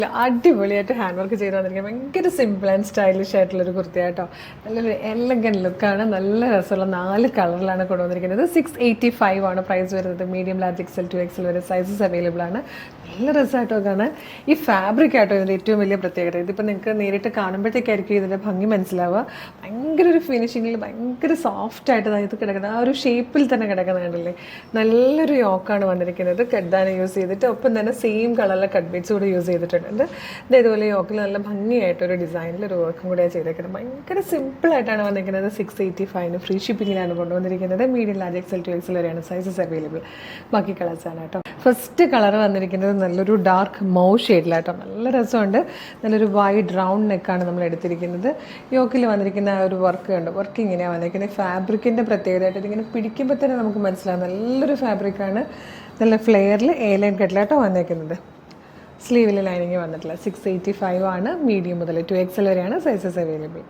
അടിപൊളിയായിട്ട് hand work ചെയ്ത് വന്നിരിക്കുന്നത് ഭയങ്കര സിമ്പിൾ ആൻഡ് സ്റ്റൈലിഷ് ആയിട്ടുള്ളൊരു കുർത്തിയാട്ടോ. നല്ലൊരു എലഗൻ ലുക്കാണ്. നല്ല രസമുള്ള 4 കളറിലാണ് കൊണ്ടുവന്നിരിക്കുന്നത്. 685 ആണ് പ്രൈസ് വരുന്നത്. മീഡിയം, ലാർജ്, XL, 2XL വരെ സൈസസ് അവൈലബിൾ ആണ്. നല്ല രസമായിട്ടോ കാണാൻ. ഈ ഫാബ്രിക് ആയിട്ടോ ഇതിൻ്റെ ഏറ്റവും വലിയ പ്രത്യേകത. ഇതിപ്പോൾ നിങ്ങൾക്ക് നേരിട്ട് കാണുമ്പോഴത്തേക്കായിരിക്കും ഇതിൻ്റെ ഭംഗി മനസ്സിലാവുക. ഭയങ്കര ഒരു ഫിനിഷിങ്ങിൽ ഭയങ്കര സോഫ്റ്റ് ആയിട്ട് ഇത് കിടക്കുന്നത്. ആ ഒരു ഷേപ്പിൽ തന്നെ കിടക്കുന്ന കണ്ടില്ലേ. നല്ലൊരു യോക്കാണ് വന്നിരിക്കുന്നത്. കഡ്ഡാന യൂസ് ചെയ്തിട്ട് ഒപ്പം തന്നെ സെയിം കളറിലെ കട്ട് ബീഡ്സ് കൂടെ യൂസ് ചെയ്തിട്ടുണ്ട്. ഇതുപോലെ യോക്കിൽ നല്ല ഭംഗിയായിട്ടൊരു ഡിസൈനിൽ ഒരു വർക്കും കൂടെ ചെയ്തേക്കുന്നത്. ഭയങ്കര സിമ്പിളായിട്ടാണ് വന്നിരിക്കുന്നത്. 685 ഫ്രീ ഷിപ്പിങ്ങിലാണ് കൊണ്ടുവന്നിരിക്കുന്നത്. മീഡിയം, ലാർജ്, XL, 2XL വരെയാണ് സൈസസ് അവൈലബിൾ. ബാക്കി കളേഴ്സാണ് കേട്ടോ. ഫസ്റ്റ് കളർ വന്നിരിക്കുന്നത് നല്ലൊരു ഡാർക്ക് മൗ ഷെയ്ഡിലാട്ടോ. നല്ല രസമുണ്ട്. നല്ലൊരു വൈഡ് റൗണ്ട് നെക്കാണ് നമ്മൾ എടുത്തിരിക്കുന്നത്. യോക്കിൽ വന്നിരിക്കുന്ന ആ ഒരു വർക്ക് ഉണ്ട്. വർക്ക് ഇങ്ങനെയാണ് വന്നിരിക്കുന്നത്. ഫാബ്രിക്കിൻ്റെ പ്രത്യേകതയായിട്ട് ഇതിങ്ങനെ പിടിക്കുമ്പോൾ തന്നെ നമുക്ക് മനസ്സിലാവും നല്ലൊരു ഫാബ്രിക്കാണ്. നല്ല ഫ്ലെയറിൽ ലൈൻ കട്ടിലാട്ടോ വന്നിരിക്കുന്നത്. സ്ലീവിൽ ലൈനിങ് വന്നിട്ടില്ല. 685 ആണ്. മീഡിയം മുതൽ 2XL വരെയാണ് സൈസസ് അവൈലബിൾ.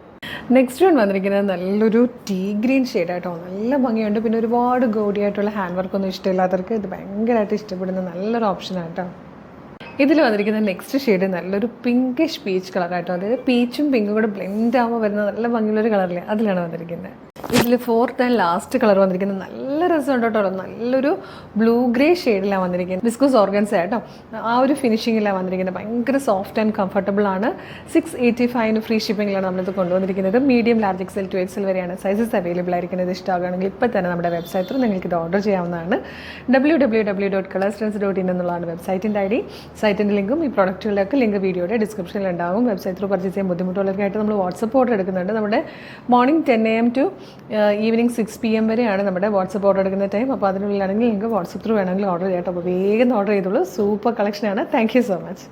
നെക്സ്റ്റ് വൺ വന്നിരിക്കുന്നത് നല്ലൊരു ടീ ഗ്രീൻ ഷെയ്ഡായിട്ടോ. നല്ല ഭംഗിയുണ്ട്. പിന്നെ ഒരുപാട് ഗോഡിയായിട്ടുള്ള ഹാൻഡ് വർക്കൊന്നും ഇഷ്ടമില്ലാത്തവർക്ക് ഇത് ഭയങ്കരമായിട്ട് ഇഷ്ടപ്പെടുന്ന നല്ലൊരു ഓപ്ഷനായിട്ടോ. ഇതിൽ വന്നിരിക്കുന്ന നെക്സ്റ്റ് ഷെയ്ഡ് നല്ലൊരു പിങ്കിഷ് പീച്ച് കളറായിട്ടോ. അതായത് പീച്ചും പിങ്കും കൂടെ ബ്ലെൻഡ് ആകുമ്പോൾ വരുന്ന നല്ല ഭംഗിയുള്ളൊരു കളറില്ലേ, അതിലാണ് വന്നിരിക്കുന്നത്. ഇതിൽ ഫോർത്ത് ആൻഡ് ലാസ്റ്റ് കളർ വന്നിരിക്കുന്നത് നല്ല രസമുണ്ട് കേട്ടോ. നല്ലൊരു ബ്ലൂ ഗ്രേ ഷെയ്ഡിലാണ് വന്നിരിക്കുന്നത്. വിസ്കോസ് ഓർഗൻസ ആട്ടോ. ആ ഒരു ഫിനിഷിങ്ങിലാണ് വന്നിരിക്കുന്നത്. ഭയങ്കര സോഫ്റ്റ് ആൻഡ് കംഫർട്ടബിൾ ആണ്. 685 ഫ്രീ ഷിപ്പിങ്ങിലാണ് നമ്മളിത് കൊണ്ടുവന്നിരിക്കുന്നത്. മീഡിയം, ലാർജ്, XL, 2XL വരെയാണ് സൈസസ് അവൈലബിൾ ആയിരിക്കുന്നത്. ഇഷ്ടമാകുകയാണെങ്കിൽ ഇപ്പോൾ തന്നെ നമ്മുടെ വെബ്സൈറ്റിൽ നിങ്ങൾക്ക് ഇത് ഓർഡർ ചെയ്യാവുന്നതാണ്. www.colorstrends.in എന്നുള്ളതാണ് വെബ്സൈറ്റിൻ്റെ ID. സൈറ്റിൻ്റെ ലിങ്കും ഈ പ്രോഡക്റ്റുകളുടെയൊക്കെ ലിങ്ക് വീഡിയോയുടെ ഡിസ്ക്രിപ്ഷനിൽ ഉണ്ടാകും. വെബ്സൈറ്റ് ത്രൂ പർച്ചേസ് ചെയ്യാൻ ബുദ്ധിമുട്ടുള്ളവർക്കായിട്ട് നമ്മൾ വാട്സപ്പ് ഓർഡർ എടുക്കുന്നുണ്ട്. നമ്മുടെ morning 10 AM to evening 6 PM വരെയാണ് നമ്മുടെ വാട്സപ്പ് ഓർഡർ എടുക്കുന്ന ടൈം. അപ്പോൾ അതിനുള്ളിലാണെങ്കിൽ നിങ്ങൾക്ക് വാട്സപ്പ് ത്രൂ വേണമെങ്കിൽ ഓർഡർ ചെയ്യാം. അപ്പോൾ വേഗം ഓർഡർ ചെയ്തോളൂ. സൂപ്പർ കളക്ഷനാണ്. Thank you so much.